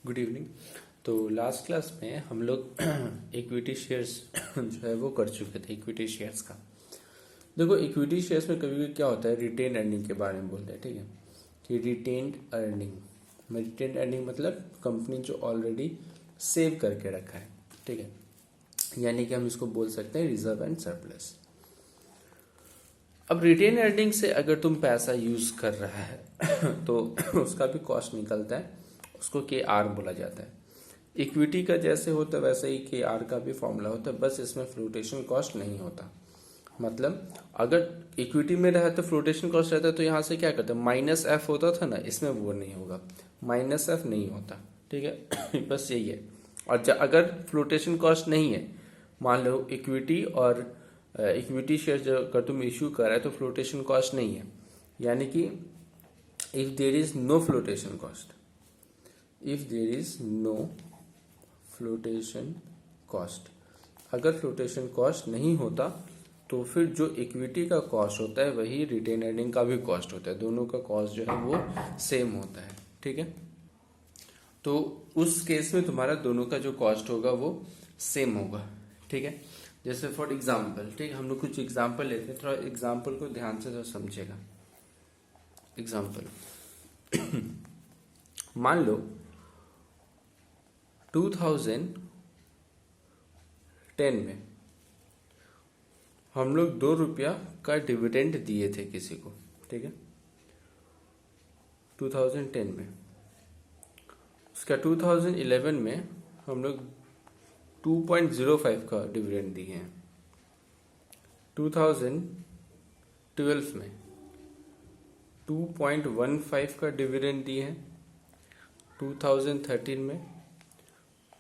Good evening. तो last class में हम लोग इक्विटी शेयर्स जो है वो कर चुके थे। इक्विटी शेयर्स का देखो, इक्विटी शेयर्स में कभी कभी क्या होता है, रिटेन अर्निंग के बारे में बोलते हैं। ठीक है, कि रिटेन्ड अर्निंग में रिटेन्ड अर्निंग मतलब कंपनी जो ऑलरेडी सेव करके रखा है। ठीक है, यानी कि हम इसको बोल सकते हैं रिजर्व एंड सरप्लस। अब रिटेन अर्निंग से अगर तुम पैसा यूज कर रहा है तो उसका भी कॉस्ट निकलता है, उसको के आर बोला जाता है। इक्विटी का जैसे होता है वैसे ही के आर का भी फॉर्मूला होता है, बस इसमें फ्लोटेशन कॉस्ट नहीं होता। मतलब अगर इक्विटी में रहा तो फ्लोटेशन कॉस्ट रहता है, तो यहाँ से क्या करते हैं, माइनस एफ होता था ना, इसमें वो नहीं होगा, माइनस एफ नहीं होता। ठीक है बस यही है। और अगर फ्लोटेशन कॉस्ट नहीं है, मान लो इक्विटी और इक्विटी शेयर जो अगर तुम इश्यू कर रहे हो तो फ्लोटेशन कॉस्ट नहीं है, यानी कि if there is no flotation cost, if there is no flotation cost, अगर फ्लोटेशन कॉस्ट नहीं होता तो फिर जो इक्विटी का कॉस्ट होता है वही रिटेन अर्निंग का भी कॉस्ट होता है, दोनों का कॉस्ट जो है वो सेम होता है। ठीक है, तो उस केस में तुम्हारा दोनों का जो कॉस्ट होगा वो सेम होगा। ठीक है, जैसे फॉर एग्जाम्पल, ठीक है, हम लोग कुछ एग्जाम्पल लेते हैं, थोड़ा एग्जाम्पल को ध्यान से तो समझेगा। एग्जाम्पल मान लो 2010 में हम लोग 2 रुपया का डिविडेंड दिए थे किसी को। ठीक है, 2010 में। उसका 2011 में हम लोग 2.05 का डिविडेंड दिए हैं। 2012 में 2.15 का डिविडेंड दिए हैं। 2013 में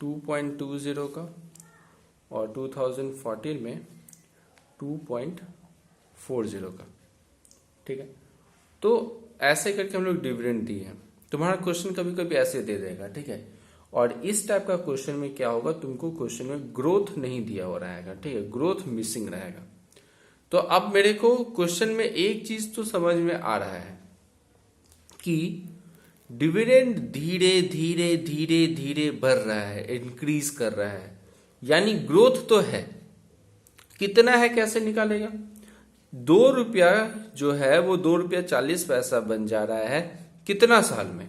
2.20 का, और 2014 में 2.40 का। ठीक है, तो ऐसे करके हम लोग डिविडेंड दिए हैं। तुम्हारा क्वेश्चन कभी कभी ऐसे दे देगा। ठीक है, और इस टाइप का क्वेश्चन में क्या होगा, तुमको क्वेश्चन में ग्रोथ नहीं दिया हो रहेगा। ठीक है, ग्रोथ मिसिंग रहेगा। तो अब मेरे को क्वेश्चन में एक चीज तो समझ में आ रहा है कि डिविडेंड धीरे धीरे धीरे धीरे बढ़ रहा है, इंक्रीज कर रहा है, यानी ग्रोथ तो है। कितना है, कैसे निकालेगा? 2 रुपया जो है वो 2 रुपया 40 पैसा बन जा रहा है कितना साल में?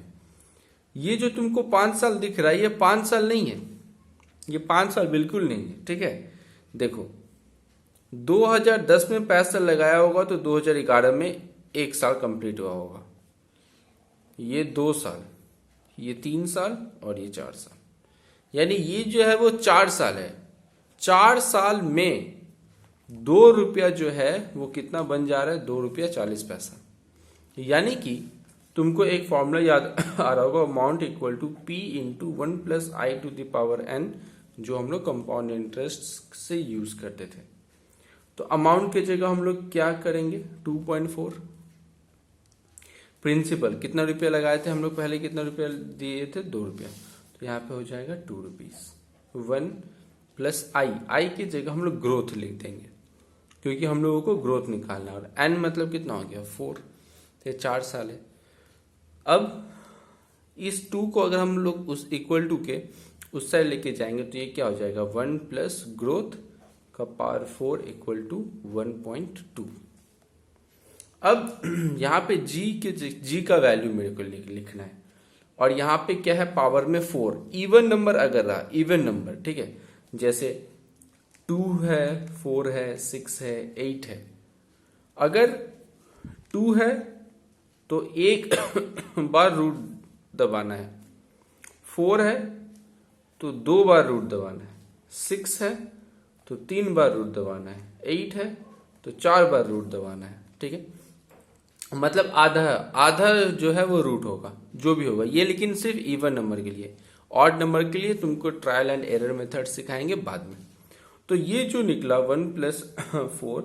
ये जो तुमको 5 साल दिख रहा है, ये 5 साल नहीं है, ये 5 साल बिल्कुल नहीं है। ठीक है, देखो 2010 में पैसा लगाया होगा तो 2011 में 1 साल कंप्लीट हुआ होगा, ये 2 साल, ये 3 साल और ये 4 साल, यानी ये जो है वो 4 साल है। 4 साल में 2 रुपया जो है वो कितना बन जा रहा है, 2 रुपया 40 पैसा। यानी कि तुमको एक फॉर्मूला याद आ रहा होगा, amount equal to P into 1 plus i to the power n, जो हम लोग कंपाउंड इंटरेस्ट से यूज करते थे। तो अमाउंट की जगह हम लोग क्या करेंगे, 2.4। प्रिंसिपल कितना रुपया लगाए थे हम लोग, पहले कितना रुपया दिए थे, 2 रुपया, तो यहाँ पे हो जाएगा 2 रुपीज। 1 प्लस आई, आई की जगह हम लोग ग्रोथ लिख देंगे क्योंकि हम लोगों को ग्रोथ निकालना है। और एन मतलब कितना हो गया, 4, ये 4 साल है। अब इस 2 को अगर हम लोग उस इक्वल टू के उस साइड लेके जाएंगे तो ये क्या हो जाएगा, 1 प्लस ग्रोथ का पावर 4 इक्वल टू 1.2। अब यहाँ पे जी का वैल्यू मेरे को लिखना है, और यहाँ पे क्या है, पावर में 4। इवन नंबर अगर रहा, इवन नंबर, ठीक है, जैसे 2 है, 4 है, 6 है, 8 है। अगर 2 है तो एक बार रूट दबाना है, 4 है तो 2 बार रूट दबाना है, 6 है तो 3 बार रूट दबाना है, 8 है तो 4 बार रूट दबाना है। ठीक है, मतलब आधा आधा जो है वो रूट होगा, जो भी होगा ये, लेकिन सिर्फ इवन नंबर के लिए। ऑड नंबर के लिए तुमको ट्रायल एंड एरर मेथड सिखाएंगे बाद में। तो ये जो निकला 1 प्लस 4,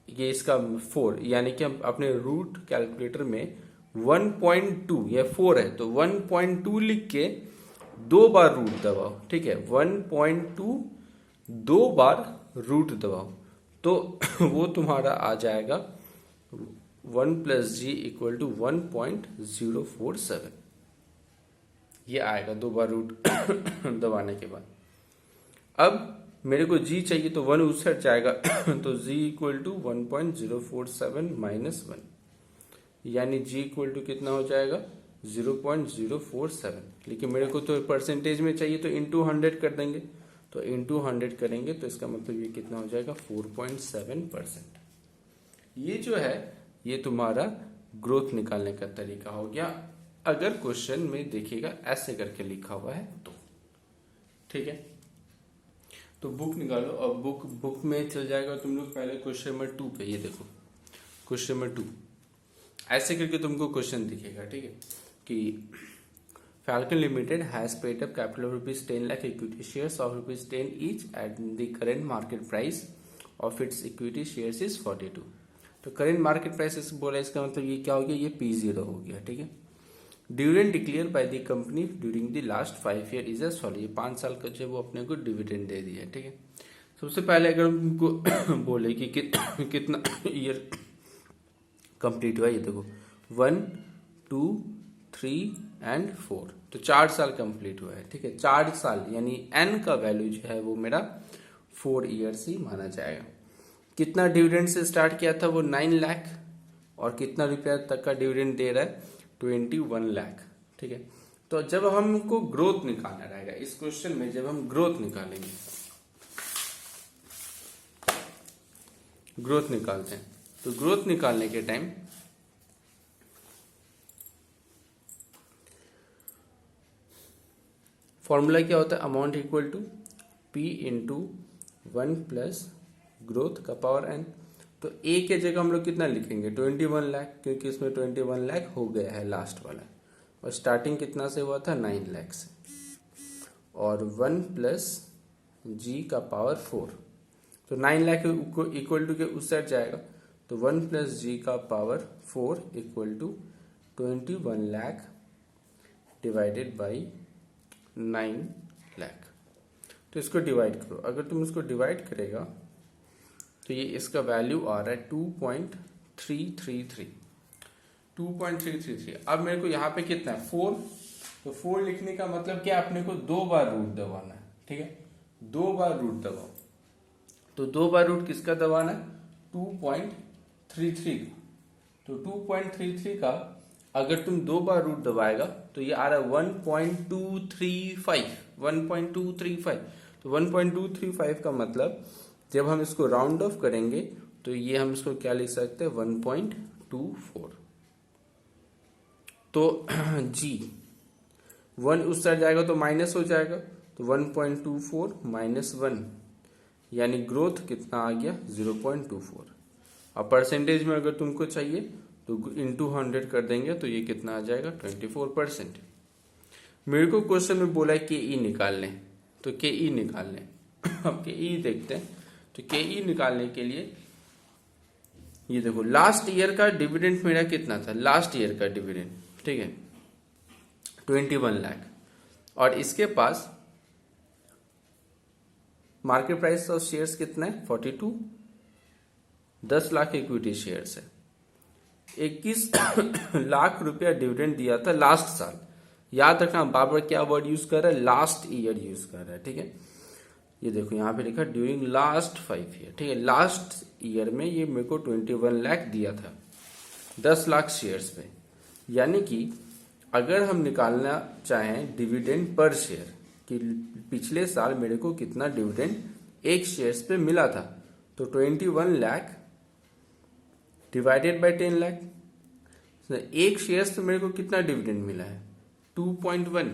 ये इसका 4, यानी कि हम अपने रूट कैलकुलेटर में 1.2, या 4 है तो 1.2 लिख के 2 बार रूट दबाओ। ठीक है, 1.2 2 बार रूट दबाओ तो वो तुम्हारा आ जाएगा 1 प्लस जी इक्वल टू 1.047। ये आएगा 2 बार रूट दबाने के बाद। अब मेरे को g चाहिए तो 1 उस साइड जाएगा तो g इक्वल टू 1.047 माइनस 1, यानी g इक्वल टू कितना हो जाएगा 0.047। लेकिन मेरे को तो परसेंटेज में चाहिए तो इंटू 100 कर देंगे, तो इंटू 100 करेंगे तो इसका मतलब ये कितना हो जाएगा 4.7%। ये जो है ये तुम्हारा ग्रोथ निकालने का तरीका हो गया, अगर क्वेश्चन में देखिएगा ऐसे करके लिखा हुआ है तो। ठीक है, तो बुक निकालो। अब बुक में चल जाएगा तुम लोग पहले क्वेश्चन नंबर 2 पे। ये देखो क्वेश्चन नंबर 2 ऐसे करके तुमको क्वेश्चन दिखेगा। ठीक है, कि Falcon Limited has paid up capital of rupees 10 lakh equity shares of rupees 10 each at the current market price of its equity shares is 42। तो करेंट मार्केट प्राइस बोला, इसका मतलब ये क्या हो गया, ये P0 हो गया। ठीक है, dividend declare by the company during the last 5 year is as follow. ये 5 साल का जो वो अपने को डिविडेंड दे दिया। ठीक है, सबसे पहले अगर हमको बोले कि कितना ईयर कंप्लीट हुआ, ये देखो 1, 2, 3 एंड 4, तो 4 साल कंप्लीट हुआ है। ठीक है, 4 साल यानी n का वैल्यू जो है वो मेरा 4 ईयर्स ही माना जाएगा। कितना डिविडेंड से स्टार्ट किया था वो 9 लाख, और कितना रुपया तक का डिविडेंड दे रहा है 21 लाख। ठीक है, तो जब हमको ग्रोथ निकालना रहेगा इस क्वेश्चन में, जब हम ग्रोथ निकालेंगे, ग्रोथ निकालते हैं, तो ग्रोथ निकालने के टाइम फॉर्मूला क्या होता है, amount equal to P into 1 plus growth का पावर n। तो A के जगह हम लोग कितना लिखेंगे 21 लाख, क्योंकि इसमें 21 लाख हो गया है लास्ट वाला, और स्टार्टिंग कितना से हुआ था 9 लाख से, और 1 प्लस G का पावर 4, तो 9 लाख इक्वल टू के उस साइड जाएगा, तो 1 प्लस G का power 4 equal to 21 lakh divided by 9 lakh. तो इसको डिवाइड करो, अगर तुम इसको डिवाइड करेगा तो ये इसका वैल्यू आ रहा है 2.333। अब मेरे को यहाँ पे कितना है 4, तो 4 लिखने का मतलब क्या, अपने को 2 बार रूट दबाना है। ठीक है, 2 बार रूट दबाओ, तो 2 बार रूट किसका दबाना है 2.33 का, तो 2.33 का अगर तुम 2 बार रूट दबाएगा तो ये आ रहा है 1.235। तो 1.235 का मतलब जब हम इसको राउंड ऑफ करेंगे तो ये हम इसको क्या लिख सकते हैं 1.24। तो G 1 उस साइड जाएगा तो माइनस हो जाएगा, तो 1.24 माइनस 1, यानी ग्रोथ कितना आ गया 0.24। अब परसेंटेज में अगर तुमको चाहिए तो इंटू 100 कर देंगे तो ये कितना आ जाएगा 24%। मेरे को क्वेश्चन में बोला है KE निकाल लें, तो KE निकाल लें। अब KE देखते हैं, तो KE निकालने के लिए ये देखो लास्ट ईयर का डिविडेंड मेरा कितना था, लास्ट ईयर का डिविडेंड, ठीक है 21 लाख, और इसके पास मार्केट प्राइस ऑफ शेयर्स कितना है 42, 10 लाख इक्विटी शेयर्स है, 21 लाख रुपया डिविडेंड दिया था लास्ट साल। याद रखना बार बार क्या वर्ड यूज कर रहा है, लास्ट ईयर यूज कर रहा है। ठीक है, ये देखो यहाँ पे लिखा ड्यूरिंग लास्ट 5 ईयर। ठीक है, लास्ट ईयर में ये मेरे को 21 लाख दिया था 10 लाख शेयर्स पे, यानी कि अगर हम निकालना चाहें डिविडेंड पर शेयर कि पिछले साल मेरे को कितना डिविडेंड एक शेयर्स पे मिला था, तो 21 लाख डिवाइडेड बाय 10 लाख, एक शेयर्स पे मेरे को कितना डिविडेंड मिला है 2.1,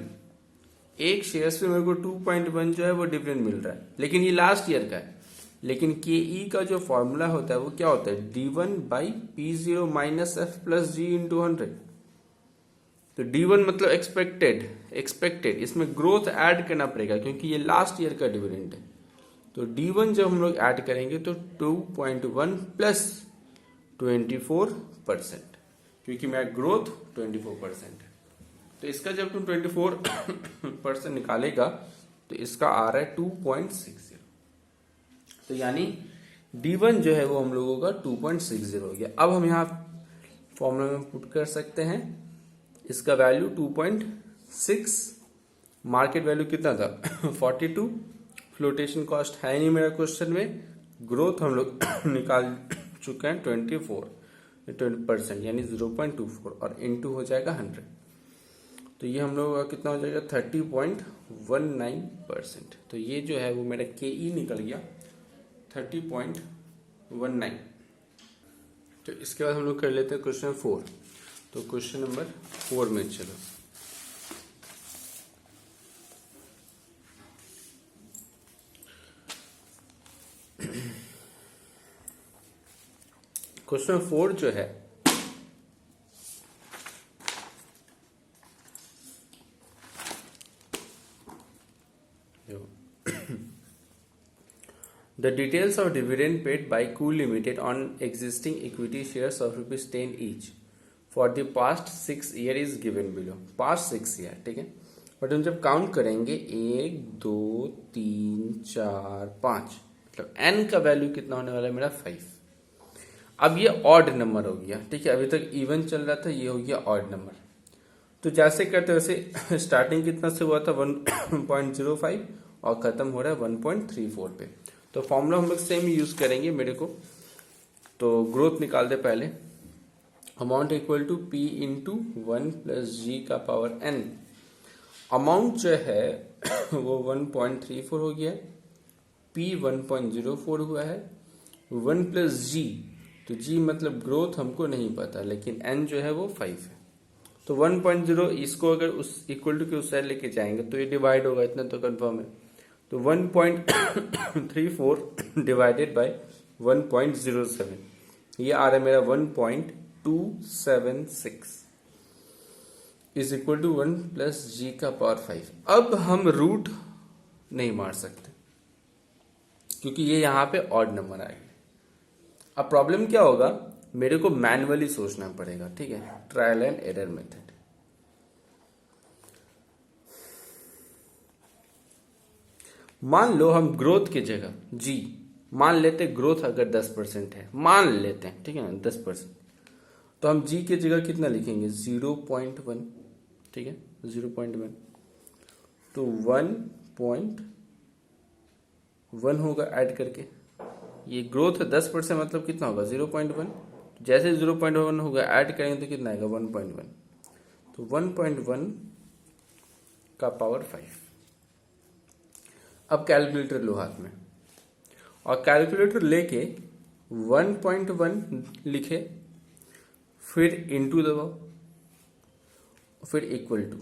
एक शेयर्स पे मेरे को 2.1 जो है वो डिविडेंड मिल रहा है, लेकिन ये लास्ट ईयर का है। लेकिन KE का जो फॉर्मूला होता है वो क्या होता है D1 by P0 minus F plus G into 100। तो D1 मतलब एक्सपेक्टेड, इसमें ग्रोथ ऐड करना पड़ेगा क्योंकि ये लास्ट ईयर का डिविडेंड है। तो D1 जब हम लोग ऐड करेंगे तो 2.1 प्लस 24%, क्योंकि मेरा ग्रोथ 24% है। तो इसका जब तुम 24% निकालेगा तो इसका आ रहा है 2.60। तो यानी D1 जो है वो हम लोगों का 2.60 हो गया। अब हम यहाँ फॉर्मूला में पुट कर सकते हैं, इसका वैल्यू 2.6 मार्केट वैल्यू कितना था 42, फ्लोटेशन कॉस्ट है नहीं मेरा क्वेश्चन में, ग्रोथ हम लोग निकाल चुके हैं 20% यानी 0.24 और इनटू हो जाएगा 100, तो ये हम लोग का कितना हो जाएगा 30.19%। तो ये जो है वो मेरा KE निकल गया 30.19। तो इसके बाद हम लोग कर लेते हैं क्वेश्चन 4। तो क्वेश्चन नंबर 4 में चलो, क्वेश्चन 4 जो है The details of dividend paid by Cool Limited on existing equity shares of ₹10 each for the past 6 year is given below. Past 6 year, ठीक है। बट हम जब काउंट करेंगे 1 2 3 4 5, मतलब n का वैल्यू कितना होने वाला है मेरा 5। अब ये ऑड नंबर हो गया, ठीक है। अभी तक इवन चल रहा था, ये हो गया ऑड नंबर। तो जैसे करते वैसे स्टार्टिंग कितना से हुआ था 1.05 और खत्म हो रहा है 1.34 पे। तो फॉर्मूला हम लोग सेम यूज करेंगे मेरे को। तो ग्रोथ निकाल दे पहले, amount equal to P into 1 plus g का पावर n। अमाउंट जो है वो 1.34 हो गया, P 1.04 हुआ है, 1 प्लस जी, तो जी मतलब ग्रोथ हमको नहीं पता, लेकिन n जो है वो 5 है। तो 1.0 इसको अगर उस इक्वल टू के उस साइड लेके जाएंगे तो ये डिवाइड होगा, इतना तो कंफर्म है। तो 1.34 डिवाइडेड बाय 1.07, ये आ रहा है मेरा 1.276 is equal to 1 plus g का पावर 5। अब हम रूट नहीं मार सकते क्योंकि ये यहां पे ऑड नंबर आएगा। अब प्रॉब्लम क्या होगा, मेरे को मैन्युअली सोचना पड़ेगा, ठीक है, ट्रायल एंड एरर मेथड। मान लो हम ग्रोथ की जगह जी मान लेते, ग्रोथ अगर 10% है मान लेते हैं, ठीक है ना 10%, तो हम जी की जगह कितना लिखेंगे 0.1, ठीक है 0.1, तो 1.1 होगा ऐड करके। ये ग्रोथ है 10% मतलब कितना होगा 0.1, जैसे 0.1 होगा ऐड करेंगे तो कितना आएगा 1.1, तो 1.1 का पावर 5। अब कैलकुलेटर लो हाथ में और कैलकुलेटर लेके 1.1 लिखे, फिर इनटू दबाओ, फिर इक्वल टू।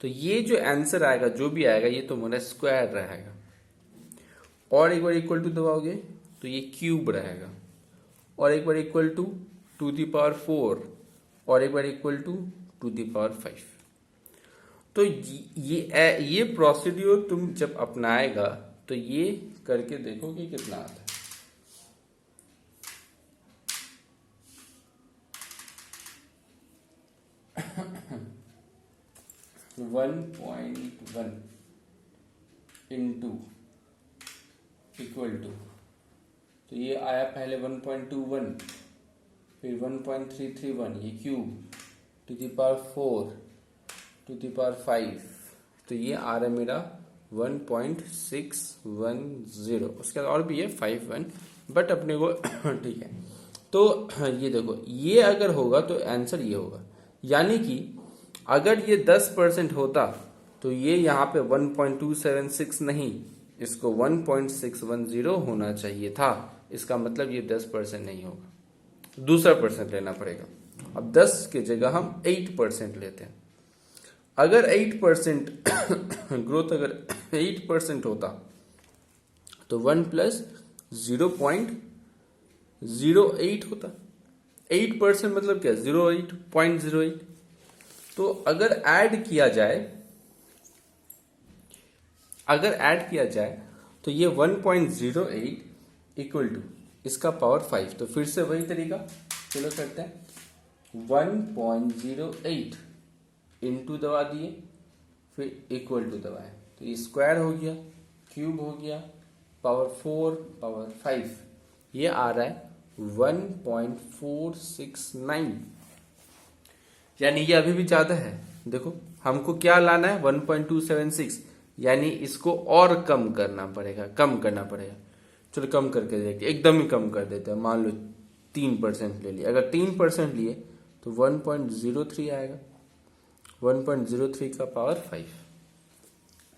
तो ये जो आंसर आएगा, जो भी आएगा, ये तो मेरा स्क्वायर रहेगा। और एक बार इक्वल टू दबाओगे तो ये क्यूब रहेगा, और एक बार इक्वल टू द पावर 4, और एक बार इक्वल टू द पावर 5। तो ये प्रोसीड्यूर तुम जब अपनाएगा तो ये करके देखो कि कितना आता है। 1.1 इंटू इक्वल टू, तो ये आया पहले 1.21, फिर 1.331, ये cube to the power 4 to the power 5, तो ये आ रहा है मेरा 1.610। उसके बाद और भी है 51, बट अपने को ठीक है। तो ये देखो, ये अगर होगा तो आंसर ये होगा, यानी कि अगर ये 10% होता तो ये यहाँ पे 1.276 नहीं, इसको 1.610 होना चाहिए था। इसका मतलब ये 10% नहीं होगा, दूसरा परसेंट लेना पड़ेगा। अब 10 की जगह हम 8% लेते हैं। अगर 8% ग्रोथ अगर 8% होता तो 1 प्लस 0.08 होता। 8% मतलब क्या, 0.08। तो अगर ऐड किया जाए तो ये 1.08 इक्वल टू इसका पावर 5। तो फिर से वही तरीका, चलो करते हैं। 1.08 इंटू दबा दिए, फिर इक्वल टू दबाए, तो ये स्क्वायर हो गया, क्यूब हो गया, पावर 4 पावर 5, ये आ रहा है 1.469, यानी ये अभी भी ज्यादा है। देखो हमको क्या लाना है 1.276, यानी इसको और कम करना पड़ेगा, कम करना पड़ेगा। चलो कम करके देखते, एकदम ही कम कर देते हैं। मान लो 3% ले लिया, अगर 3% लिए तो 1.03 आएगा, 1.03 का पावर 5,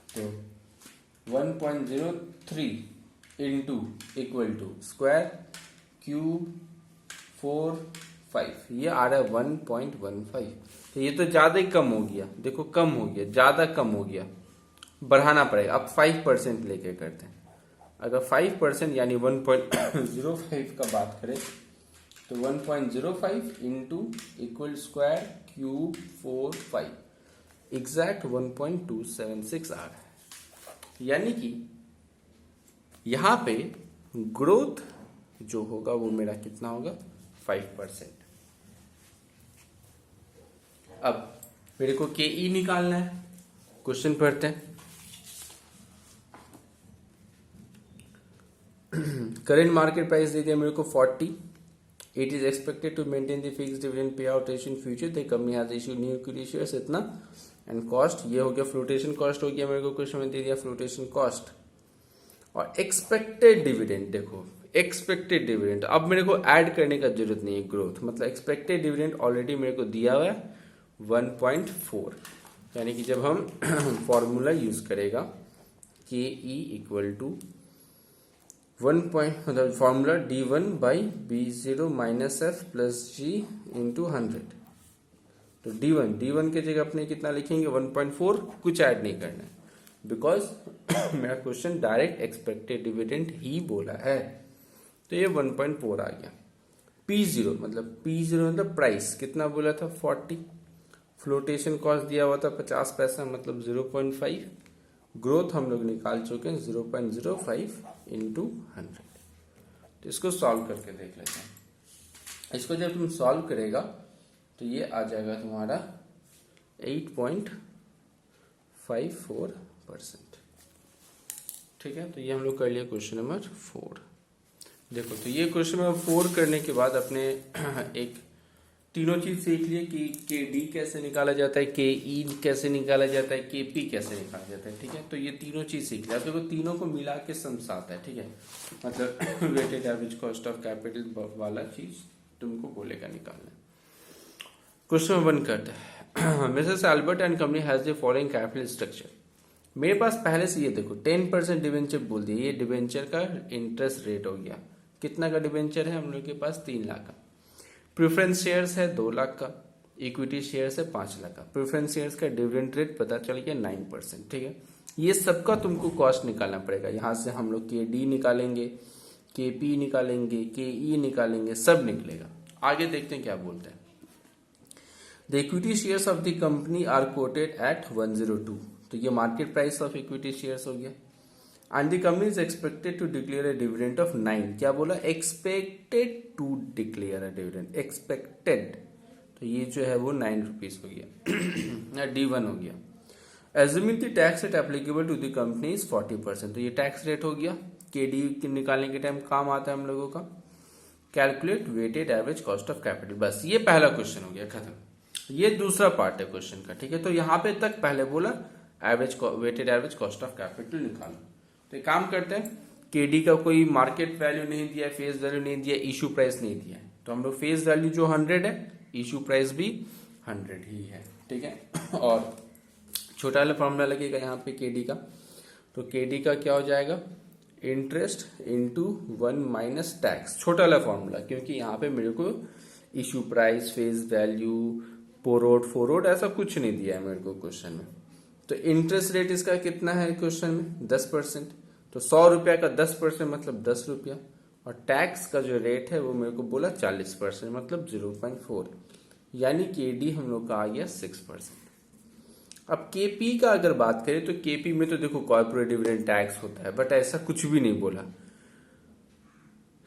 तो 1.03 into equal to square cube 4 5, ये आ रहा है 1.15। तो ये तो ज्यादा ही कम हो गया, देखो कम हो गया, ज्यादा कम हो गया, बढ़ाना पड़ेगा। अब 5% लेके करते हैं। अगर 5% यानी 1.05 का बात करें तो 1.05 into equal square cube 4 5, exact 1.276 आ रहा है। यानी कि यहां पे ग्रोथ जो होगा वो मेरा कितना होगा 5%। अब मेरे को के ई निकालना है, क्वेश्चन पढ़ते हैं। करंट मार्केट प्राइस दे दिया मेरे को 40। It is expected to maintain the fixed dividend pay out ratio in future. The company has issued new equity shares इतना, एंड कॉस्ट ये हो गया, फ्लोटेशन कॉस्ट हो गया मेरे को, क्वेश्चन में दे दिया फ्लोटेशन कॉस्ट। और एक्सपेक्टेड डिविडेंड, देखो एक्सपेक्टेड डिविडेंड अब मेरे को ऐड करने का जरूरत नहीं है, ग्रोथ मतलब एक्सपेक्टेड डिविडेंड ऑलरेडी मेरे को दिया हुआ है 1.4, यानी कि जब हम फॉर्मूला यूज करेगा के ई इक्वल टू 1 मतलब formula D1 by B0 minus F plus G into 100, तो D1 के जगह अपने कितना लिखेंगे 1.4, कुछ ऐड नहीं करना है बिकॉज मेरा क्वेश्चन डायरेक्ट एक्सपेक्टेड डिविडेंड ही बोला है, तो ये 1.4 आ गया। P0 मतलब प्राइस कितना बोला था 40, फ्लोटेशन कॉस्ट दिया हुआ था 50 पैसा मतलब 0.5, ग्रोथ हम लोग निकाल चुके हैं 0.05 इंटू 100। तो इसको सॉल्व करके देख लेते हैं। इसको जब तुम सॉल्व करेगा तो ये आ जाएगा तुम्हारा 8.54%। ठीक है, तो ये हम लोग कर लिया क्वेश्चन नंबर 4। देखो तो ये क्वेश्चन नंबर 4 करने के बाद अपने एक तीनों चीज सीख लिए कि के डी कैसे निकाला जाता है, के ई कैसे निकाला जाता है, के पी कैसे निकाला जाता है। ठीक है, तो ये तीनों चीज सीख लिया। देखो तीनों को मिला के सम्स आता है। ठीक है, मतलब weighted average cost of capital वाला चीज तुमको बोलेगा निकालना। क्वेश्चन नंबर 1 करते हैं। Mrs Albert and company has the following capital structure. मेरे पास पहले से ये देखो 10% डिवेंचर बोल दिया, ये डिवेंचर का इंटरेस्ट रेट हो गया। कितना का डिवेंचर है हम लोग के पास 3 लाख का। प्रेफरेंस शेयर्स है 2 लाख का, इक्विटी शेयर्स है 5 लाख का। प्रेफरेंस शेयर्स का डिविडेंड रेट पता चल गया 9%। ठीक है, ये सबका तुमको कॉस्ट निकालना पड़ेगा। यहां से हम लोग के डी निकालेंगे, के पी निकालेंगे, के ई निकालेंगे, सब निकलेगा। आगे देखते हैं क्या बोलते हैं। The equity shares of the company are quoted at 102, तो ये market price of equity shares हो गया। And the company is expected to declare a dividend of 9, क्या बोला expected to declare a dividend, expected, तो ये जो है वो 9 रुपीज हो गया D1 हो गया। Assuming the tax rate applicable to the company is 40%, तो ये टैक्स रेट हो गया। के डी निकालने के टाइम काम आता है हम लोगों का। Calculate weighted average cost of capital, बस ये पहला क्वेश्चन हो गया, खत्म। ये दूसरा पार्ट है क्वेश्चन का। ठीक है, तो यहां पे तक पहले बोला average weighted average cost of capital निकालो। तो एक काम करते हैं, केडी का कोई मार्केट वैल्यू नहीं दिया, फेस वैल्यू नहीं दिया, इशू प्राइस नहीं दिया, तो हम लोग फेस वैल्यू जो 100 है, इशू प्राइस भी 100 ही है। ठीक है, और छोटा वाला फॉर्मूला लगेगा यहाँ पे केडी का, तो केडी का क्या हो जाएगा इंटरेस्ट इंटू 1 माइनस टैक्स, छोटा वाला फॉर्मूला, क्योंकि यहाँ पे मेरे को इशू प्राइस, फेस वैल्यू, फोरोड ऐसा कुछ नहीं दिया है मेरे को क्वेश्चन में। तो इंटरेस्ट रेट इसका कितना है क्वेश्चन में 10%, तो 100 रुपया का 10% मतलब 10 रुपया, और टैक्स का जो रेट है वो मेरे को बोला 40% मतलब 0.4, यानी केडी हम लोग का आ गया 6%। अब केपी का अगर बात करें तो केपी में तो देखो कॉर्पोरेट डिविडेंड टैक्स होता है, बट ऐसा कुछ भी नहीं बोला,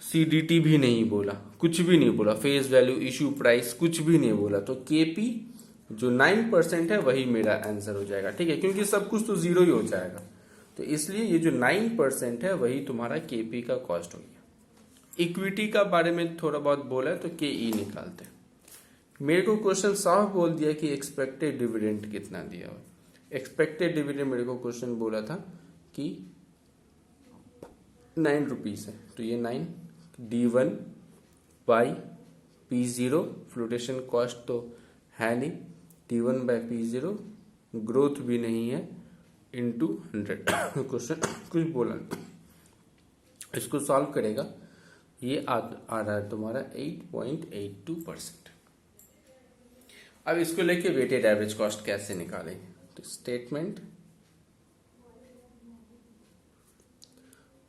सीडीटी भी नहीं बोला, कुछ भी नहीं बोला, फेस वैल्यू, इशू प्राइस कुछ भी नहीं बोला। तो केपी जो 9% है वही मेरा आंसर हो जाएगा। ठीक है, क्योंकि सब कुछ तो 0 ही हो जाएगा, तो इसलिए ये जो 9% है वही तुम्हारा केपी का कॉस्ट हो गया। इक्विटी का बारे में थोड़ा बहुत बोला है तो के ई निकालते हैं। मेरे को क्वेश्चन साफ बोल दिया कि एक्सपेक्टेड डिविडेंड कितना दिया हुआ। एक्सपेक्टेड डिविडेंड मेरे को क्वेश्चन बोला था कि 9 रुपीज है, तो ये 9 D1 by P0, flotation cost तो है नहीं, D1 बाई P0, ग्रोथ भी नहीं है, इंटू 100। क्वेश्चन कुछ बोला नहीं। इसको सॉल्व करेगा, ये आ रहा है तुम्हारा 8.82%। अब इसको लेके वेटेड एवरेज कॉस्ट कैसे निकालेंगे, तो statement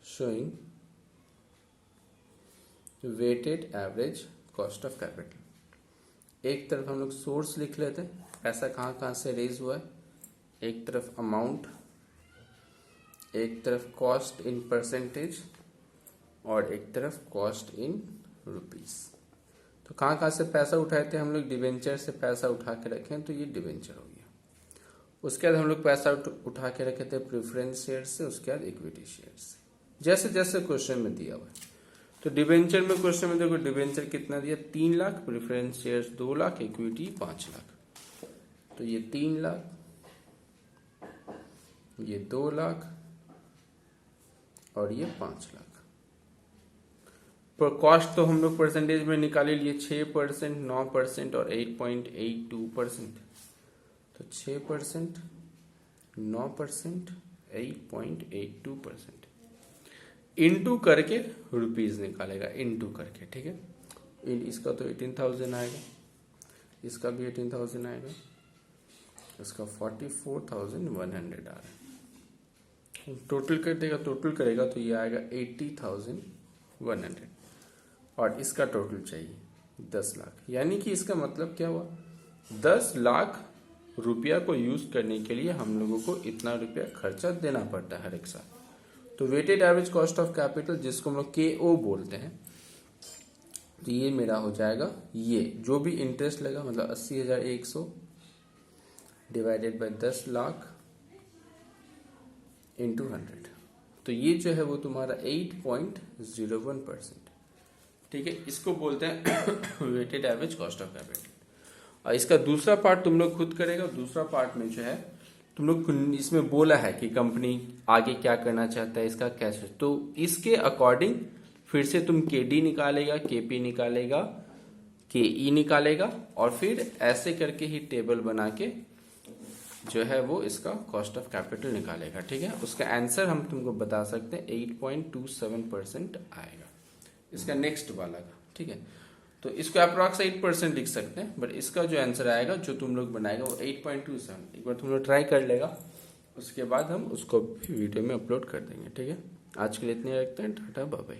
showing weighted average cost of capital. एक तरफ हम लोग सोर्स लिख लेते हैं, पैसा कहाँ कहाँ से रेज हुआ है, एक तरफ अमाउंट, एक तरफ कॉस्ट इन परसेंटेज, और एक तरफ कॉस्ट इन रुपीस। तो कहाँ कहाँ से पैसा उठाए थे हम लोग, डिवेंचर से पैसा उठा के रखे, तो ये डिवेंचर हो गया। उसके बाद हम लोग पैसा उठा के रखे थे प्रेफरेंस शेयर से, उसके बाद इक्विटी शेयर से, जैसे जैसे क्वेश्चन में दिया हुआ है। तो डिवेंचर में क्वेश्चन में देखो डिवेंचर कितना दिया, 3 lakh, preference share 2 lakh, equity 5 lakh. तो ये 3 लाख, ये 2 लाख और ये 5 लाख। पर कॉस्ट तो हम लोग परसेंटेज में निकाले लिए 6%, 9% और 8.82%। तो 6%, 9%, 8.82% इंटू करके रुपीज निकालेगा, इंटू करके, ठीक है। इसका तो 18,000 आएगा, इसका भी 18,000 आएगा, इसका 44,100 आ रहा है। टोटल कर देगा, टोटल करेगा तो ये आएगा 80,100, और इसका टोटल चाहिए 10 लाख। यानी कि इसका मतलब क्या हुआ, 10 लाख रुपया को यूज करने के लिए हम लोगों को इतना रुपया खर्चा देना पड़ता है हर एक साल। तो weighted average cost of capital, जिसको हम लोग KO बोलते हैं, तो ये मेरा हो जाएगा, ये जो भी इंटरेस्ट लगा मतलब 80,100 डिवाइडेड बाय 10 लाख इंटू 100, तो ये जो है वो तुम्हारा 8.01%, ठीक है। इसको बोलते हैं weighted average cost of capital. और इसका दूसरा पार्ट तुम लोग खुद करेगा। दूसरा पार्ट में जो है तुम लोग इसमें बोला है कि कंपनी आगे क्या करना चाहता है, इसका कैसे, तो इसके अकॉर्डिंग फिर से तुम KD निकालेगा, KP निकालेगा, KE निकालेगा, और फिर ऐसे करके ही टेबल बना के जो है वो इसका कॉस्ट ऑफ कैपिटल निकालेगा, ठीक है। उसका आंसर हम तुमको बता सकते हैं 8.27% आएगा इसका नेक्स्ट वाला का, ठीक है। तो इसको अप्रॉक्स 8% लिख सकते हैं, बट इसका जो आंसर आएगा जो तुम लोग बनाएगा वो 8.27। एक बार तुम लोग ट्राई कर लेगा, उसके बाद हम उसको भी वीडियो में अपलोड कर देंगे, ठीक है। आज के लिए इतने रखते हैं, टाटा बाय बाय।